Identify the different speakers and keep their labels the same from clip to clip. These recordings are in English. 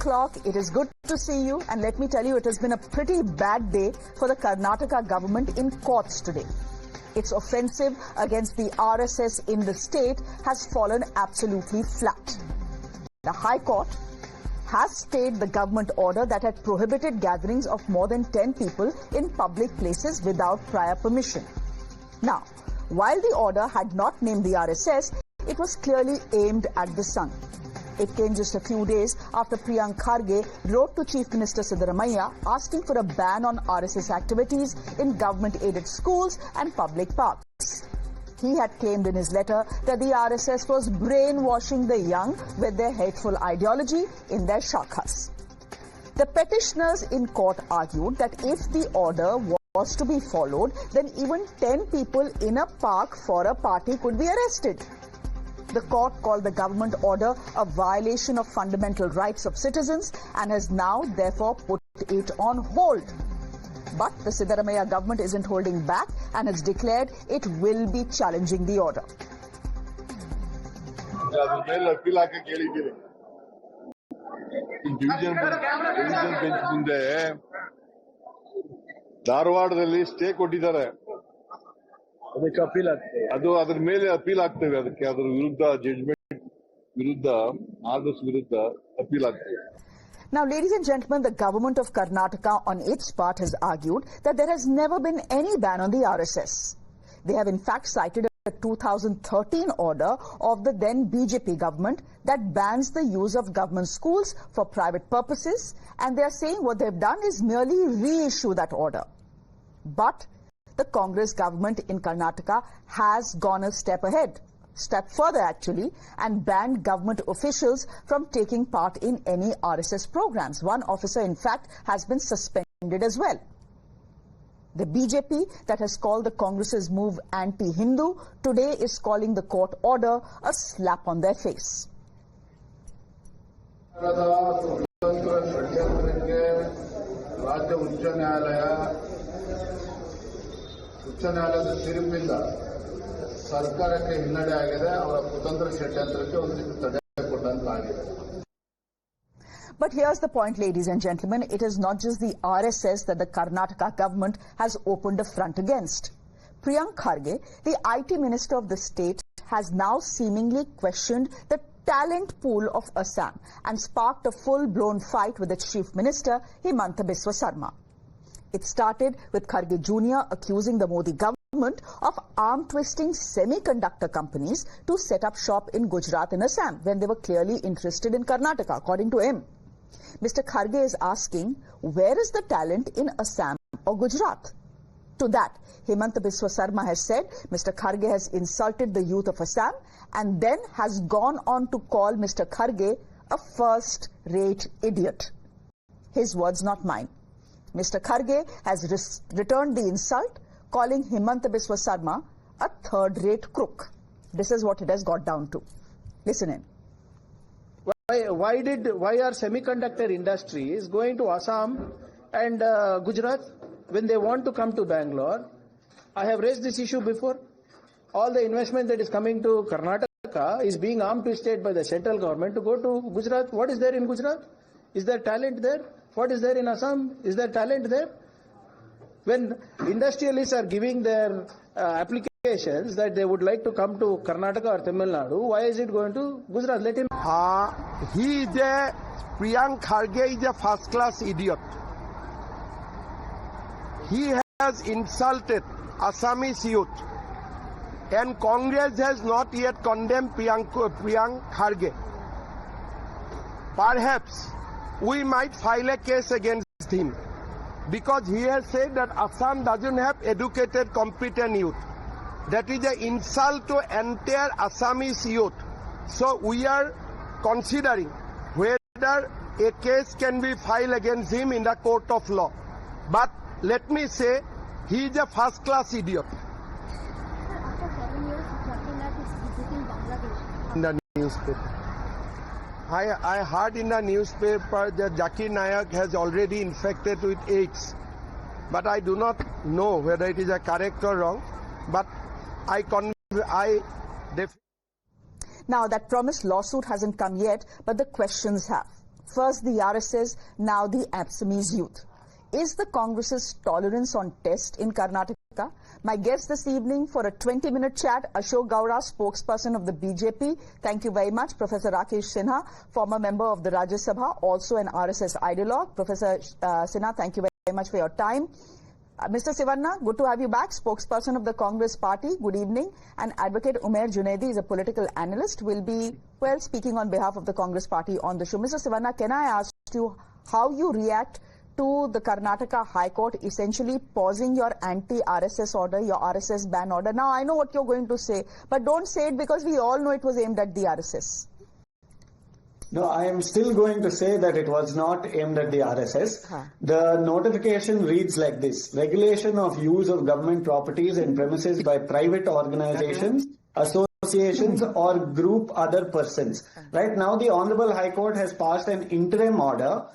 Speaker 1: o'clock. It is good to see you, and let me tell you, it has been a pretty bad day for the Karnataka government in courts today. Its offensive against the RSS in the state has fallen absolutely flat. The High Court has stayed the government order that had prohibited gatherings of more than 10 people in public places without prior permission. Now, while the order had not named the RSS, it was clearly aimed at the sun. It came just a few days after Priyank Kharge wrote to Chief Minister Siddaramaiah asking for a ban on RSS activities in government-aided schools and public parks. He had claimed in his letter that the RSS was brainwashing the young with their hateful ideology in their shakhas. The petitioners in court argued that if the order was to be followed, then even 10 people in a park for a party could be arrested. The court called the government order a violation of fundamental rights of citizens and has now therefore put it on hold. But the Siddaramaiah government isn't holding back and has declared it will be challenging the order.
Speaker 2: ಧಾರವಾಡದಲ್ಲಿ stay ಕೊಟ್ಟಿದ್ದಾರೆ ಅದಕ್ಕೆ appeal ಆಗ್ತದೆ ಅದು ಅದರ ಮೇಲೆ appeal ಆಗ್ತವೆ ಅದಕ್ಕೆ ಅದರ ವಿರುದ್ಧ ಜಡ್ಜ್ಮೆಂಟ್ ವಿರುದ್ಧ ಆರ್ಡರ್ಸ್ ವಿರುದ್ಧ ಅಪೀಲ್ ಆಗ್ತದೆ.
Speaker 1: Now, ladies and gentlemen, the government of Karnataka on its part has argued that there has never been any ban on the RSS. They have in fact cited a 2013 order of the then BJP government that bans the use of government schools for private purposes, and they are saying what they've done is merely reissue that order. But the Congress government in Karnataka has gone a step ahead, step further actually, and banned government officials from taking part in any RSS programs. One officer in fact has been suspended as well. The BJP that has called the Congress's move anti-Hindu today is calling the court order a slap on their face.
Speaker 3: ಸರ್ಕಾರಕ್ಕೆ ಹಿನ್ನಡೆ ಆಗಿದೆ ಅವರ ಕುತಂತ್ರ ಷಡ್ಯಂತ್ರಕ್ಕೆ ಒಂದು ತಡೆ ಕೊಟ್ಟಂತಾಗಿದೆ.
Speaker 1: But here's the point, ladies and gentlemen. It is not just the RSS that the Karnataka government has opened a front against. Priyank Kharge, the IT minister of the state, has now seemingly questioned the talent pool of Assam and sparked a full-blown fight with its chief minister, Himanta Biswa Sarma. It started with Kharge Jr. accusing the Modi government of arm-twisting semiconductor companies to set up shop in Gujarat and Assam when they were clearly interested in Karnataka, according to him. Mr. Kharge is asking, where is the talent in Assam or Gujarat? To that, Himanta Biswa Sarma has said Mr. Kharge has insulted the youth of Assam and then has gone on to call Mr. Kharge a first-rate idiot. His words, not mine. Mr. Kharge has returned the insult, calling Himanta Biswa Sarma a third-rate crook. This is what it has got down to. Listen in.
Speaker 4: Why are semiconductor industries going to Assam and Gujarat when they want to come to Bangalore? I have raised this issue before. All the investment that is coming to Karnataka is being arm twisted by the central government to go to Gujarat. What is there in Gujarat? Is there talent there? What is there in Assam? Is there talent there? When industrialists are giving their applications that they would like to come to Karnataka or Tamil Nadu, why is it going to Gujarat? Let him.
Speaker 5: Priyank Kharge is a first-class idiot. He has insulted Assamese youth, and Congress has not yet condemned Priyank Kharge. Perhaps we might file a case against him because he has said that Assam doesn't have educated, competent youth. That is an insult to entire Assamese youth. So we are considering whether a case can be filed against him in the court of law. But let me say, he is a first-class idiot.
Speaker 6: After 7 years, Jaginath is visiting Bangladesh.
Speaker 5: In the newspaper. I heard in the newspaper that Zakir Naik has already infected with AIDS. But I do not know whether it is a correct or wrong. But
Speaker 1: now, that promised lawsuit hasn't come yet, but the questions have. First the RSS, now the Absamis youth. Is the Congress's tolerance on test in Karnataka? My guest this evening for a 20-minute chat, Ashok Gowda, spokesperson of the BJP. Thank you very much. Professor Rakesh Sinha, former member of the Rajya Sabha, also an RSS ideologue. Professor Sinha, thank you very much for your time. Mr. Shivanna, good to have you back, spokesperson of the Congress party. Good evening. And Advocate Umair Junaidi is a political analyst, will be, well, speaking on behalf of the Congress party on the show. Mr. Shivanna, can I ask you how you react to the Karnataka High Court essentially pausing your anti-RSS order, your RSS ban order? Now, I know what you're going to say, but don't say it because we all know it was aimed at the RSS.
Speaker 7: No, I am still going to say that it was not aimed at the RSS. The notification reads like this: regulation of use of government properties and premises by private organizations, associations or group other persons. Right now, the Honorable High Court has passed an interim order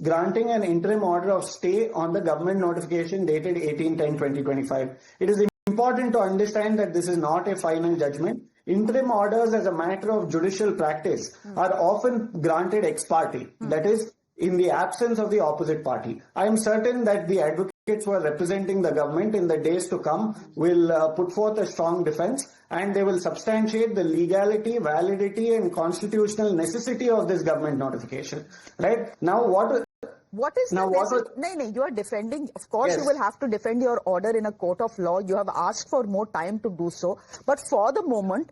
Speaker 7: granting an interim order of stay on the government notification dated 18/10/2025. It is important to understand that this is not a final judgment. Interim orders as a matter of judicial practice are often granted ex parte, that is, in the absence of the opposite party. I am certain that the advocates who are representing the government in the days to come will put forth a strong defense, and they will substantiate the legality, validity and constitutional necessity of this government notification. Right? Now,
Speaker 1: What is
Speaker 7: now,
Speaker 1: the message? No, you are defending. Of course,
Speaker 7: Yes.
Speaker 1: you will have to defend your order in a court of law. You have asked for more time to do so. But for the moment,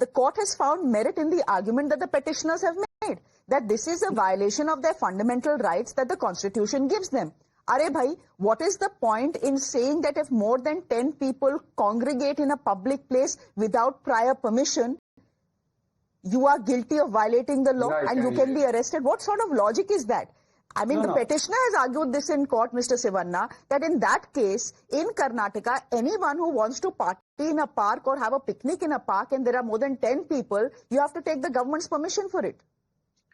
Speaker 1: the court has found merit in the argument that the petitioners have made, that this is a violation of their fundamental rights that the Constitution gives them. Are bhai, what is the point in saying that if more than 10 people congregate in a public place without prior permission, you are guilty of violating the law and you can be arrested? What sort of logic is that? I mean, the petitioner has argued this in court, Mr. Shivanna, that in that case, in Karnataka, anyone who wants to party in a park or have a picnic in a park and there are more than 10 people, you have to take the government's permission for it.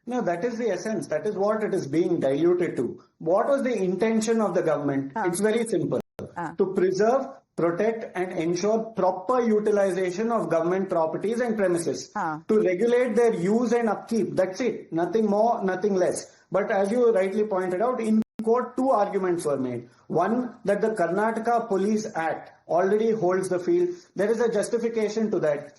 Speaker 7: No, that is the essence. That is what it is being diluted to. What was the intention of the government? It's very simple. To preserve, protect and ensure proper utilization of government properties and premises. To regulate their use and upkeep. That's it. Nothing more, nothing less. But as you rightly pointed out, in court, two arguments were made. One, that the Karnataka Police Act already holds the field. There is a justification to that.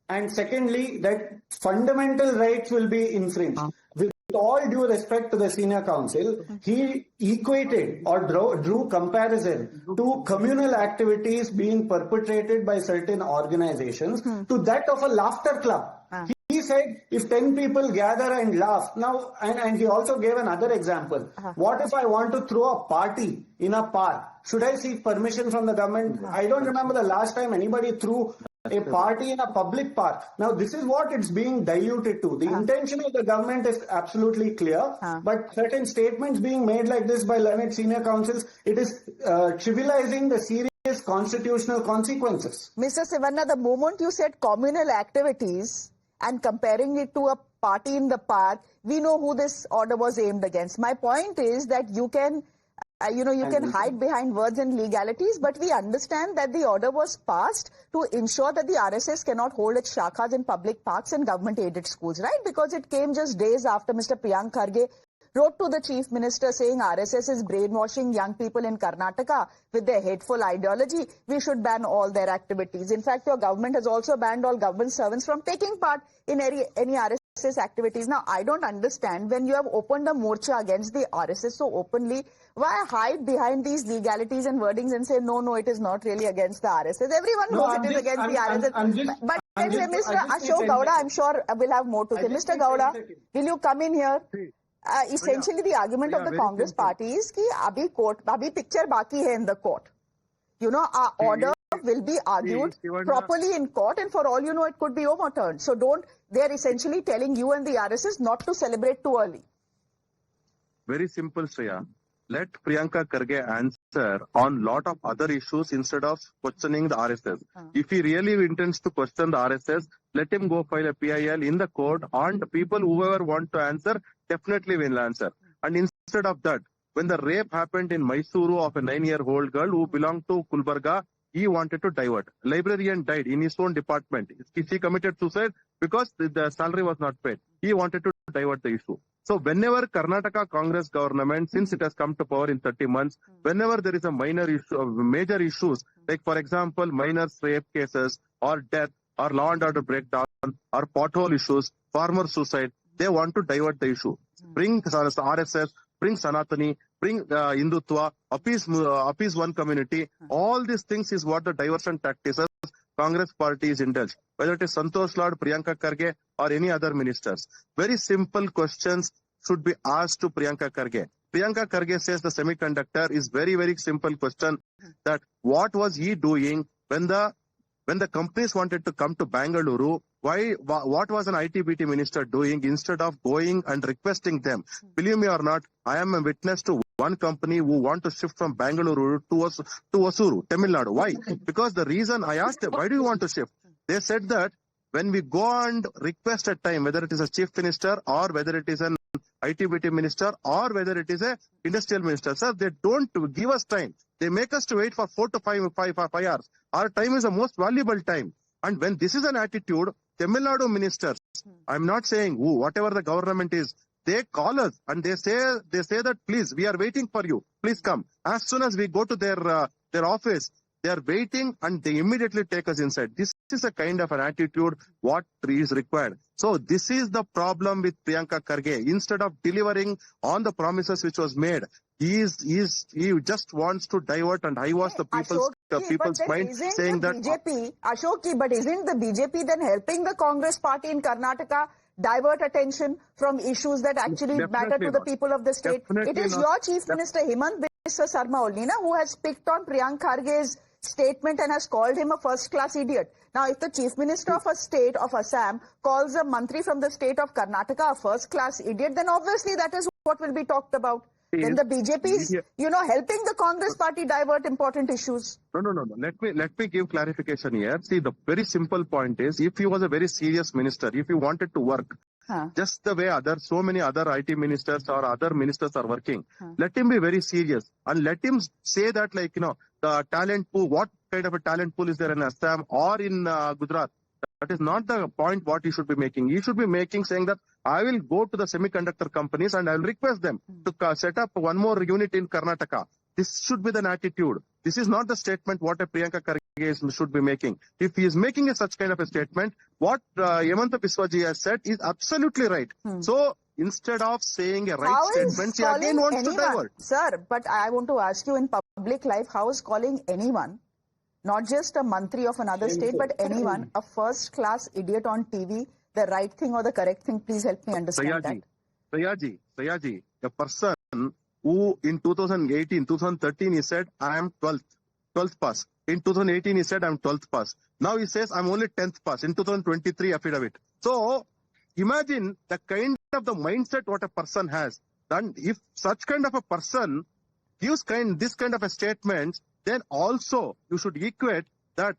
Speaker 7: And secondly, that fundamental rights will be infringed. With all due respect to the senior counsel, he equated or drew comparison to communal activities being perpetrated by certain organizations to that of a laughter club. He said, if 10 people gather and laugh, now, and he also gave another example. What if I want to throw a party in a park? Should I seek permission from the government? I don't remember the last time anybody threw a party in a public park. Now, this is what it's being diluted to. The intention of the government is absolutely clear, but certain statements being made like this by learned senior counsels, it is trivializing the serious constitutional consequences.
Speaker 1: Mr. Shivanna, the moment you said communal activities and comparing it to a party in the park, we know who this order was aimed against. My point is that you can hide behind words and legalities, but we understand that the order was passed to ensure that the RSS cannot hold its shakhas in public parks and government-aided schools, right? Because it came just days after Mr. Priyank Kharge wrote to the Chief Minister saying RSS is brainwashing young people in Karnataka with their hateful ideology. We should ban all their activities. In fact, your government has also banned all government servants from taking part in any RSS activities. Now, I don't understand, when you have opened a morcha against the RSS so openly, why hide behind these legalities and wordings and say, no, it is not really against the RSS. Everyone knows it is against the RSS. But Mr. Ashok Gowda, I'm sure will have more to say. Mr. Gowda, will you come in here? Essentially, the argument of the Congress party is that abhi picture baki hai in the court. You know, our order will be argued properly in court, and for all you know, it could be overturned. So they're essentially telling you and the RSS not to celebrate too early.
Speaker 8: Very simple, Shreya. Let Priyank Kharge answer on lot of other issues instead of questioning the RSS. If he really intends to question the RSS, let him go file a PIL in the court, and people whoever want to answer definitely will answer. And instead of that, when the rape happened in Mysuru of a 9-year-old girl who belonged to Kulbarga, he wanted to divert. Librarian died in his own department. He committed suicide because the salary was not paid. He wanted to divert the issue. So whenever Karnataka Congress government, since it has come to power in 30 months, whenever there is a minor issue, major issues, like for example, minor rape cases or death or law and order breakdown or pothole issues, farmer suicide, they want to divert the issue. Bring RSS, bring Sanatani, bring Hindutva, appease one community. All these things is what the diversion tactics Congress party is indulged, whether it is Santosh Lord, Priyank Kharge or any other ministers. Very simple questions should be asked to Priyank Kharge. Priyank Kharge says the semiconductor is very, very simple question that what was he doing when the companies wanted to come to Bangalore? What was an IT-BT minister doing instead of going and requesting them? Believe me or not, I am a witness to one company who want to shift from Bangalore to Osuru, Tamil Nadu. Why? Because the reason I asked them, why do you want to shift? They said that when we go and request a time, whether it is a chief minister or whether it is an IT-BT minister or whether it is a industrial minister, sir, they don't give us time. They make us to wait for 4 to 5 hours. Our time is the most valuable time. And when this is an attitude, Tamil Nadu ministers, I'm not saying who, whatever the government is, they call us and they say that please, we are waiting for you. Please come. As soon as we go to their office, they are waiting and they immediately take us inside. This is a kind of an attitude what is required. So this is the problem with Priyank Kharge. Instead of delivering on the promises which was made, he just wants to divert and eyewash the people's mind, saying that
Speaker 1: BJP, Ashok, but isn't the BJP then helping the Congress party in Karnataka divert attention from issues that actually matter to the people of the state? It is your Chief Minister Himanta Biswa Sarma only, who has picked on Priyank Kharge's statement and has called him a first-class idiot. Now, if the Chief Minister of a state of Assam calls a Mantri from the state of Karnataka a first-class idiot, then obviously that is what will be talked about. Then the BJP is, helping the Congress party divert important issues.
Speaker 8: No. Let me give clarification here. See, the very simple point is, if he was a very serious minister, if he wanted to work, just the way so many other IT ministers or other ministers are working, let him be very serious and let him say that, the talent pool, what kind of a talent pool is there in Assam or in Gujarat? That is not the point what he should be making. He should be saying that I will go to the semiconductor companies and I will request them to set up one more unit in Karnataka. This should be the attitude. This is not the statement what a Priyank Kharge should be making. If he is making such kind of a statement, what Himanta Biswaji has said is absolutely right. So instead of saying a right statement, he again wants to divert.
Speaker 1: Sir, but I want to ask you, in public life, how is calling anyone, not just a Mantri of another state, but anyone, a first-class idiot on TV, the right thing or the correct thing? Please help me understand that.
Speaker 8: Sayaji, the person who in 2018, 2013, he said, I am 12th pass. In 2018, he said, I am 12th pass. Now he says, I'm only 10th pass. In 2023, affidavit. So imagine the kind of the mindset what a person has. Then if such kind of a person gives this kind of a statement, then also you should equate that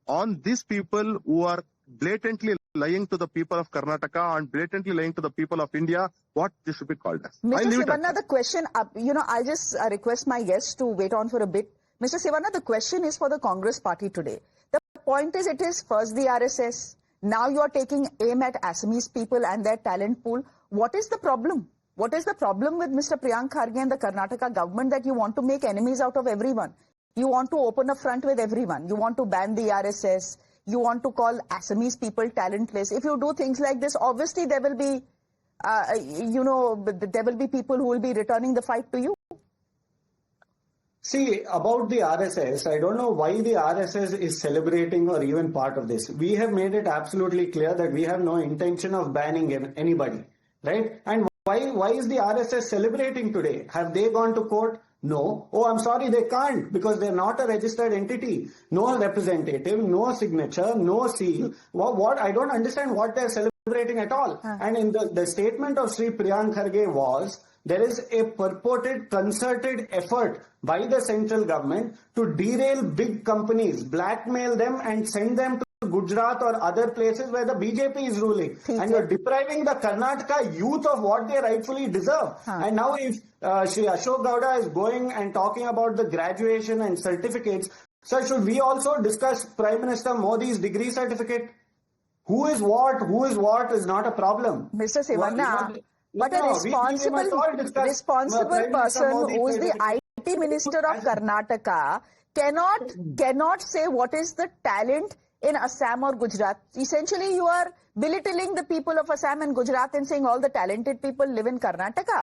Speaker 8: on these people who are blatantly lying to the people of Karnataka and blatantly lying to the people of India, what this should be called as.
Speaker 1: Mr. Shivanna, the question, I just request my guests to wait on for a bit. Mr. Shivanna, the question is for the Congress party today. The point is, it is first the RSS. Now you are taking aim at Assamese people and their talent pool. What is the problem? What is the problem with Mr. Priyank Kharge and the Karnataka government that you want to make enemies out of everyone? You want to open a front with everyone. You want to ban the RSS. You want to call Assamese people talentless. If you do things like this, obviously there will be, there will be people who will be returning the fight to you.
Speaker 7: See, about the RSS, I don't know why the RSS is celebrating or even part of this. We have made it absolutely clear that we have no intention of banning anybody, right? And why is the RSS celebrating today? Have they gone to court? No. Oh, I'm sorry, they can't because they're not a registered entity. No representative, no signature, no seal. What? I don't understand what they're celebrating at all. And in the statement of Sri Priyank Kharge was, there is a purported concerted effort by the central government to derail big companies, blackmail them and send them to Gujarat or other places where the BJP is ruling. And you're depriving the Karnataka youth of what they rightfully deserve. And now if Shri Ashok Gowda is going and talking about the graduation and certificates, sir, should we also discuss Prime Minister Modi's degree certificate? Who is what is not a problem.
Speaker 1: Mr. Shivanna, But a responsible person who is the IT Minister of Karnataka cannot say what is the talent in Assam or Gujarat. Essentially, you are belittling the people of Assam and Gujarat and saying all the talented people live in Karnataka.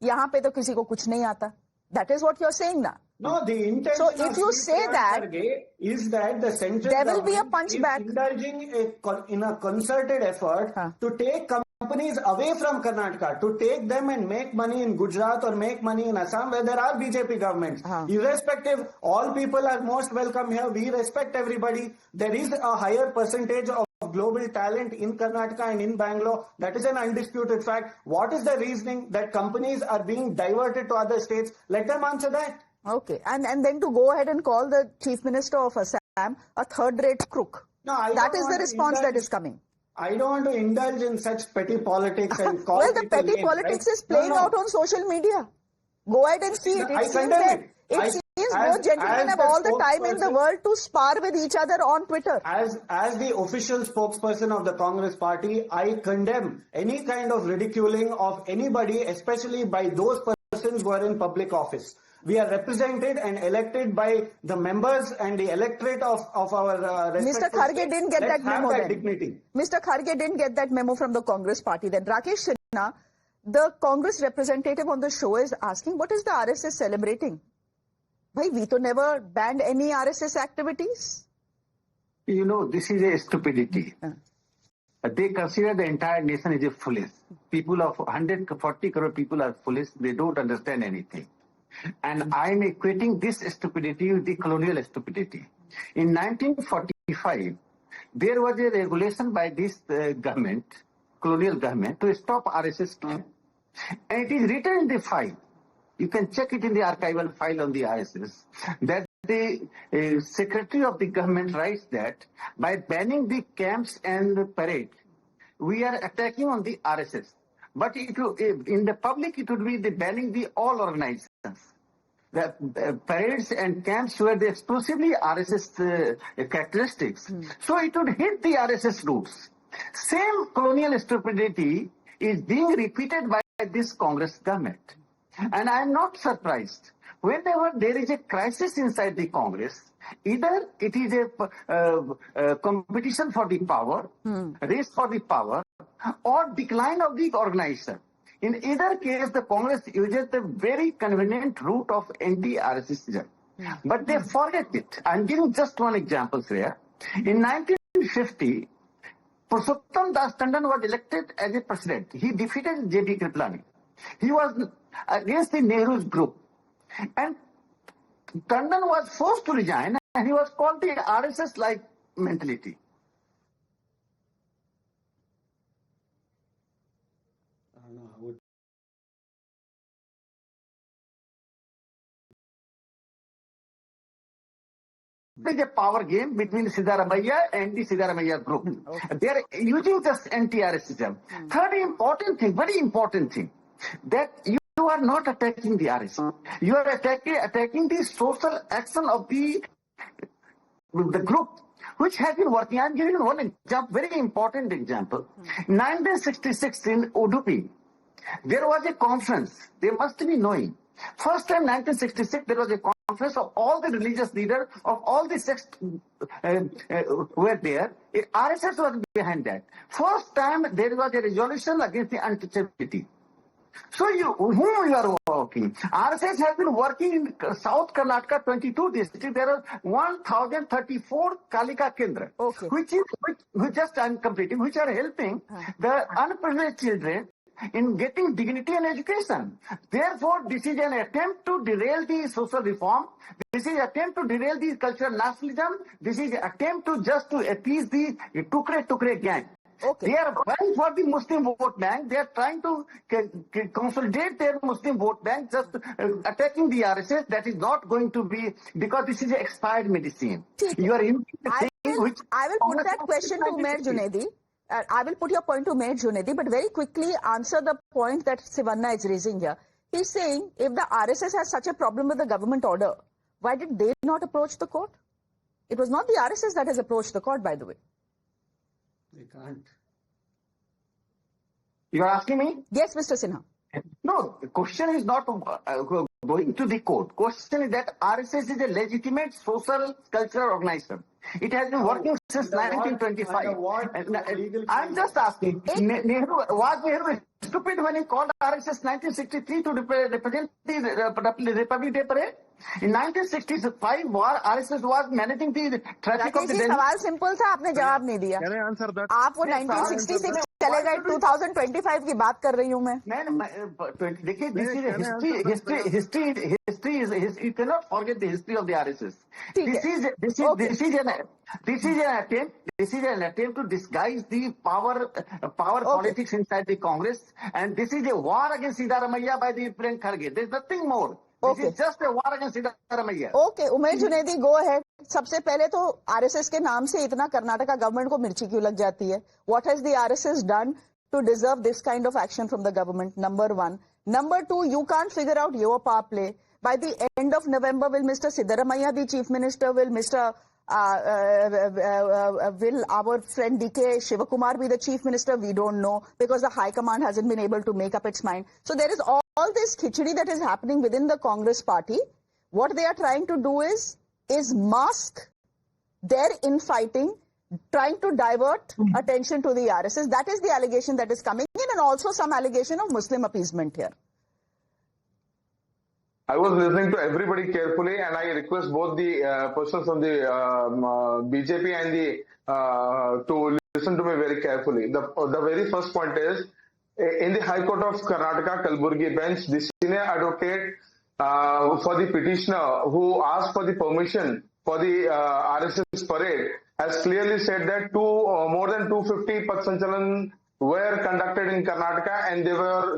Speaker 1: यहाँ पे तो किसी को कुछ नहीं आता. That is what you're saying now.
Speaker 7: No, the intention
Speaker 1: so if you say that,
Speaker 7: is that the central
Speaker 1: there will be a
Speaker 7: government is
Speaker 1: punchback.
Speaker 7: indulging in a concerted effort to take companies away from Karnataka, to take them and make money in Gujarat or make money in Assam where there are BJP governments. Irrespective, all people are most welcome here. We respect everybody. There is a higher percentage of global talent in Karnataka and in Bangalore. That is an undisputed fact. What is the reasoning that companies are being diverted to other states? Let them answer that.
Speaker 1: Okay, and then to go ahead and call the Chief Minister of Assam a third-rate crook.
Speaker 7: No,
Speaker 1: that is the response that is coming.
Speaker 7: I don't want to indulge in such petty politics and call
Speaker 1: well, the petty politics is playing out on social media. Go ahead and see it. It seems both gentlemen have all the time in the world to spar with each other on Twitter.
Speaker 7: As the official spokesperson of the Congress party, I condemn any kind of ridiculing of anybody, especially by those persons who are in public office. We are represented and elected by the members and the electorate of our
Speaker 1: Mr. Kharge didn't get that memo then.
Speaker 7: Dignity.
Speaker 1: Mr. Kharge didn't get that memo from the Congress party then. Rakesh Sinha, the Congress representative on the show, is asking, what is the RSS celebrating? Bhai, we to never banned any RSS activities.
Speaker 9: You know, this is a stupidity. They consider the entire nation is a foolish. People of 140 crore people are foolish. They don't understand anything. And I am equating this stupidity with the colonial stupidity. In 1945, there was a regulation by this government, colonial government, to stop RSS. And it is written in the file. You can check it in the archival file on the RSS, that the secretary of the government writes that by banning the camps and the parade, we are attacking on the RSS. But in the public, it would be the banning the all organizations. The parades and camps were the exclusively RSS characteristics. So it would hit the RSS roots. Same colonial stupidity is being repeated by this Congress government. And I am not surprised. Whenever there is a crisis inside the Congress, either it is a competition for the power, race for the power, or decline of the organization. In either case, the Congress uses the very convenient route of anti-RSSism. But they forget it. I'm giving just one example here. In 1950, Purushottam Das Tandon was elected as a president. He defeated J.B. Kriplani. He was against the Nehru's group. And Tandon was forced to resign, and he was called the RSS-like mentality. It is a power game between Siddaramaiah and the Siddaramaiah group. They are using this anti-RSSism. Third important thing, very important thing, that you are not attacking the RSS. You are attacking the social action of the group, which has been working. I am giving one example, very important example. 1966 in Udupi, there was a conference. They must be knowing. First time 1966, there was a conference of all the religious leaders of all the sects were there. RSS was behind that. First time there was a resolution against the untouchability. So whom you are working? RSS has been working in South Karnataka 22 districts. There are 1,034 Kalika Kendra, which just I'm completing, which are helping the unprivileged children in getting dignity and education. Therefore, this is an attempt to derail the social reform. This is an attempt to derail the cultural nationalism. This is an attempt to just to appease the Tukre gang. They are vying for the Muslim vote bank. They are trying to consolidate their Muslim vote bank, just attacking the RSS. That is not going to be, because this is an expired medicine. You are using the thing which...
Speaker 1: I will put that question to Mayor Junaidi. I will put your point to Mayor Junaidi, but very quickly answer the point that Shivanna is raising here. He's saying, if the RSS has such a problem with the government order, why did they not approach the court? It was not the RSS that has approached the court, by the way.
Speaker 7: They can't.
Speaker 9: You are asking me?
Speaker 1: Yes, Mr. Sinha.
Speaker 9: No, the question is not going to the court. Question is that RSS is a legitimate social cultural organization. It has been working since 1925. I'm just asking, was Nehru stupid when he called RSS 1963 to represent the Republic Day parade? In 1965, RSS was managing the traffic of the Delhi.
Speaker 1: सवाल simple था, आपने जवाब नहीं दिया.
Speaker 8: Can I answer that?
Speaker 1: आप वो 1966 चले गए, 2025 की बात कर रही हूँ मैं.
Speaker 9: देखिए, this is history is you cannot forget the history of the RSS. This is an attempt to disguise the power politics inside the Congress, and this is a war against Siddaramaiah by the Priyank Kharge. There's nothing more. This is just a war against Siddaramaiah.
Speaker 1: Okay, Umesh Junedi, go ahead. सबसे पहले तो RSS के नाम से इतना Karnataka government को मिर्ची क्यों लग जाती है? What has the RSS done to deserve this kind of action from the government? Number one. Number two, you can't figure out your power play. By the end of November, will Mr. Siddaramaiah be chief minister? Will will our friend DK Shivakumar be the chief minister? We don't know, because the high command hasn't been able to make up its mind. So there is all this khichdi that is happening within the Congress party. What they are trying to do is mask their infighting, trying to divert attention to the RSS. That is the allegation that is coming in, and also some allegation of Muslim appeasement here.
Speaker 10: I was listening to everybody carefully, and I request both the persons from the BJP and the to listen to me very carefully. The very first point is, in the High Court of Karnataka, Kalburgi bench, the senior advocate for the petitioner who asked for the permission for the RSS parade has clearly said that more than 250 Path Sanchalan were conducted in Karnataka, and there were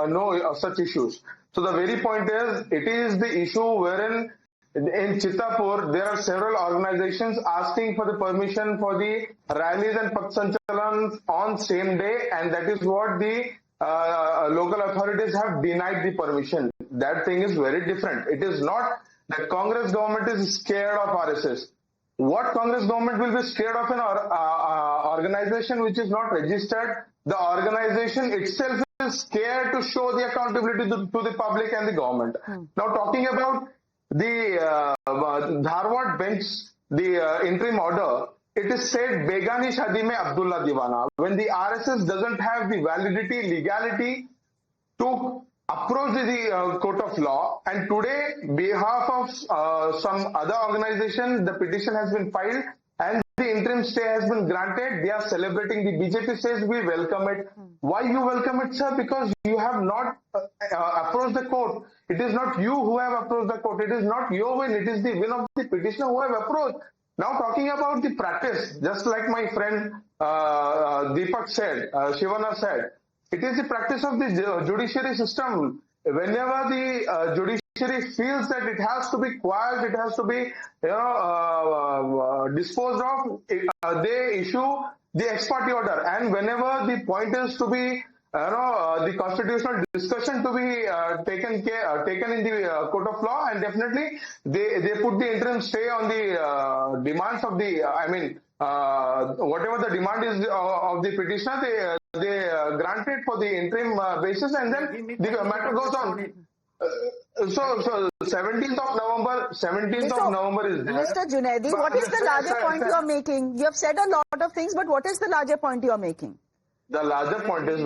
Speaker 10: no such issues. So the very point is, it is the issue wherein in Chittapur, there are several organizations asking for the permission for the rallies and Path Sanchalans on same day, and that is what the local authorities have denied the permission. That thing is very different. It is not that Congress government is scared of RSS. What Congress government will be scared of an organization which is not registered? The organization itself is scared to show the accountability to the public and the government. Now, talking about the Dharwad bench, the interim order, it is said Begani Shadi mein Abdullah Diwana. When the RSS doesn't have the validity, legality to approach the court of law, and today, behalf of some other organization, the petition has been filed and the interim stay has been granted. They are celebrating. The BJP says we welcome it. Why you welcome it, sir? Because you have not approached the court. It is not you who have approached the court. It is not your win. It is the win of the petitioner who have approached. Now, talking about the practice, just like my friend Deepak said, Shivanna said, it is the practice of the judiciary system. Whenever the judiciary feels that it has to be quashed, it has to be disposed of, they issue the ex parte order. And whenever the point is to be the constitutional discussion to be taken in the court of law, and definitely they put the interim stay on the demands of the whatever the demand is of the petitioner, they grant it for the interim basis, and then the matter goes on. So 17th of November is there.
Speaker 1: Mr. Junaidi, what is the larger point you are making? You have said a lot of things, but what is the larger point you are making?
Speaker 10: The larger point is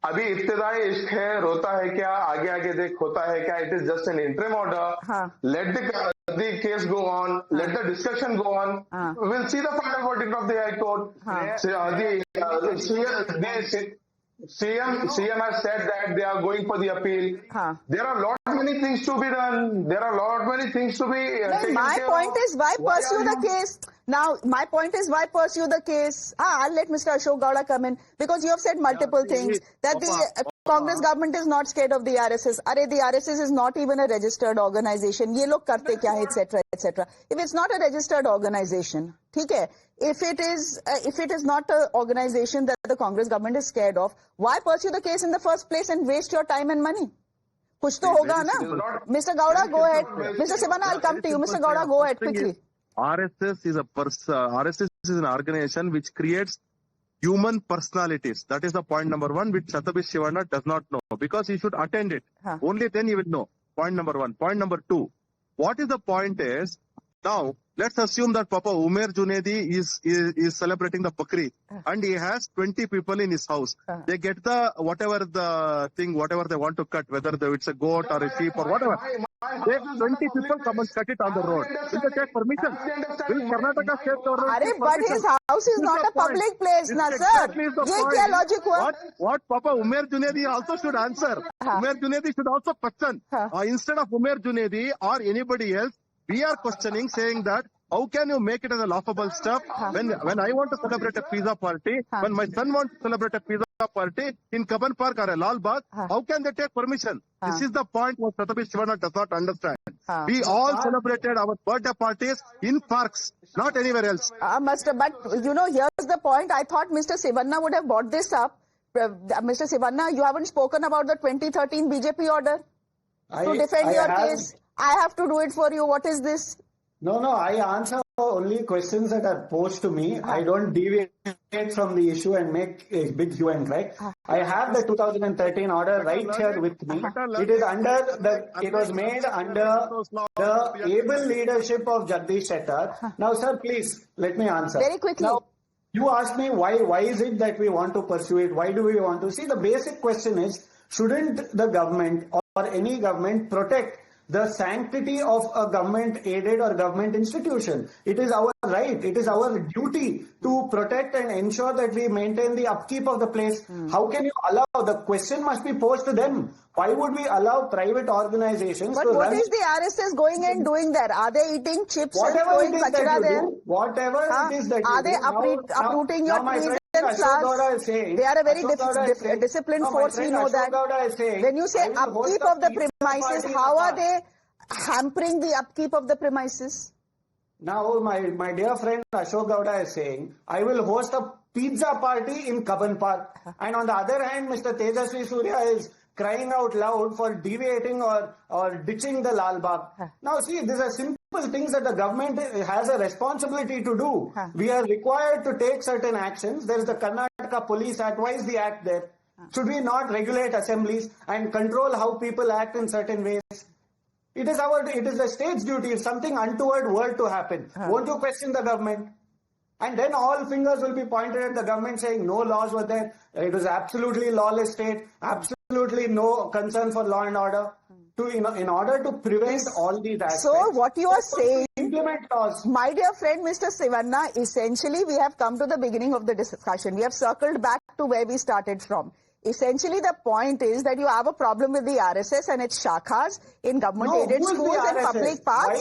Speaker 10: अभी इब्तिदाई इश्क है, रोता है क्या, आगे आगे देख होता है क्या. It is just an interim order. Let the case go on. Let the discussion go on. We'll see the final verdict of the High Court. CM has said that they are going for the appeal. There are lot many things to be done. There are lot many things to be taken
Speaker 1: my
Speaker 10: care
Speaker 1: point
Speaker 10: of.
Speaker 1: is, why pursue the case? Now, my point is, why pursue the case? I'll let Mr. Ashok Gowda come in, because you have said multiple things, that the Congress government is not scared of the RSS. The RSS is not even a registered organization. Ye log karte kya hai, etc., etc. If it's not a registered organization, okay? If it is not an organization that the Congress government is scared of, why pursue the case in the first place and waste your time and money? Kuch to hoga na? Mr. Gowda, go ahead. Mr. Shivanna, I'll come to you. Mr. Gowda, go ahead quickly.
Speaker 8: RSS is an organization which creates human personalities. That is the point number one, which Shathabish Shivanna does not know, because he should attend it. Only then he will know. Point number one. Point number two. What is the point is, now let's assume that Papa Umer Junaidi is celebrating the Bakri and he has 20 people in his house. They get the whatever they want to cut, whether it's a goat or a sheep or whatever. They 20 people come and cut it on the road. Will they take permission? Will Karnataka state government?
Speaker 1: But his house is not a public place, na sir. Ye logic hua?
Speaker 8: What Papa Umer Junaidi also should answer. Umer Junaidi should also question. Instead of Umer Junaidi or anybody else, we are questioning, saying that how can you make it as a laughable stuff when I want to celebrate a pizza party, when my son wants to celebrate a pizza party in Kaban Park or a Lal Bagh, how can they take permission? This is the point what Shathabish Shivanna does not understand. We all celebrated our birthday parties in parks, not anywhere else.
Speaker 1: But you know, here's the point. I thought Mr. Shivanna would have brought this up. Mr. Shivanna, you haven't spoken about the 2013 BJP order to defend your case. I have to do it for you. What is this?
Speaker 7: No, I answer only questions that are posed to me. I don't deviate from the issue and make a big hue and cry. I have the 2013 order right here with me. It was made under the able leadership of Jagdish Shettar. Now, sir, please let me answer.
Speaker 1: Very quickly.
Speaker 7: Now, you asked me why is it that we want to pursue it? Why do we want to? See, the basic question is, shouldn't the government or any government protect the sanctity of a government-aided or government institution? It is our right, it is our duty to protect and ensure that we maintain the upkeep of the place. How can you allow? The question must be posed to them. Why would we allow private organizations
Speaker 1: to what is the RSS going and doing there? Are they eating chips
Speaker 7: whatever
Speaker 1: and throwing kachra there?
Speaker 7: Whatever it is that you do.
Speaker 1: Are they uprooting your trees and flowers? They are a very disciplined force, we know that. When you say upkeep of the premises, how are they hampering the upkeep of the premises?
Speaker 7: Now, my dear friend Ashok Gowda is saying, I will host a pizza party in Kaban Park. And on the other hand, Mr. Tejasvi Surya is crying out loud for deviating or ditching the Lal Bagh. Now, see, these are simple things that the government has a responsibility to do. We are required to take certain actions. There is the Karnataka Police Act. Why is the act there? Should we not regulate assemblies and control how people act in certain ways? It is the state's duty. If something untoward were to happen, won't you question the government? And then all fingers will be pointed at the government saying no laws were there. It was absolutely lawless state, absolutely no concern for law and order. In order to prevent all these aspects.
Speaker 1: So what you are saying,
Speaker 7: implement laws.
Speaker 1: My dear friend Mr. Shivanna, essentially we have come to the beginning of the discussion. We have circled back to where we started from. Essentially, the point is that you have a problem with the RSS and its shakhas in government-aided schools and public parks.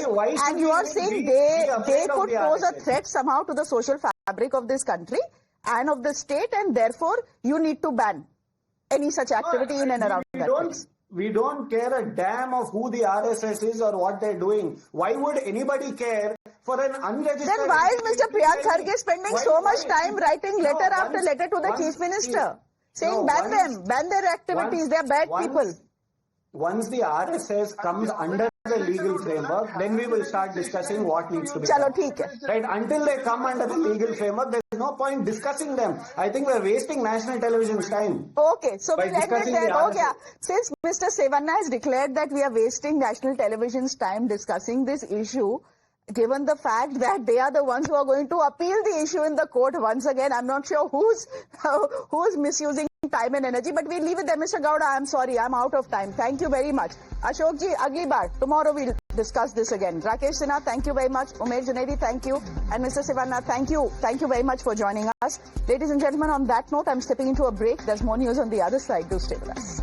Speaker 1: And you are saying they could pose a threat somehow to the social fabric of this country and of the state, and therefore you need to ban any such activity in and around that place.
Speaker 7: We don't care a damn of who the RSS is or what they're doing. Why would anybody care for an unregistered...
Speaker 1: Then why is Mr. Priyank Kharge spending so much time writing letter after letter to the Chief Minister? Saying ban their activities, they are bad people.
Speaker 7: Once the RSS comes under the legal framework, then we will start discussing what needs to be done. Right? Until they come under the legal framework, there is no point discussing them. I think we are wasting national television's time.
Speaker 1: Okay, so we end it there. Since Mr. Shivanna has declared that we are wasting national television's time discussing this issue, given the fact that they are the ones who are going to appeal the issue in the court once again, I'm not sure who's misusing time and energy, but we'll leave it there. Mr. Gowda, I'm sorry, I'm out of time. Thank you very much. Ashok ji, agli baar, tomorrow we'll discuss this again. Rakesh Sinha, thank you very much. Umer Junaidi, thank you. And Mr. Shivanna, thank you. Thank you very much for joining us. Ladies and gentlemen, on that note, I'm stepping into a break. There's more news on the other side. Do stay with us.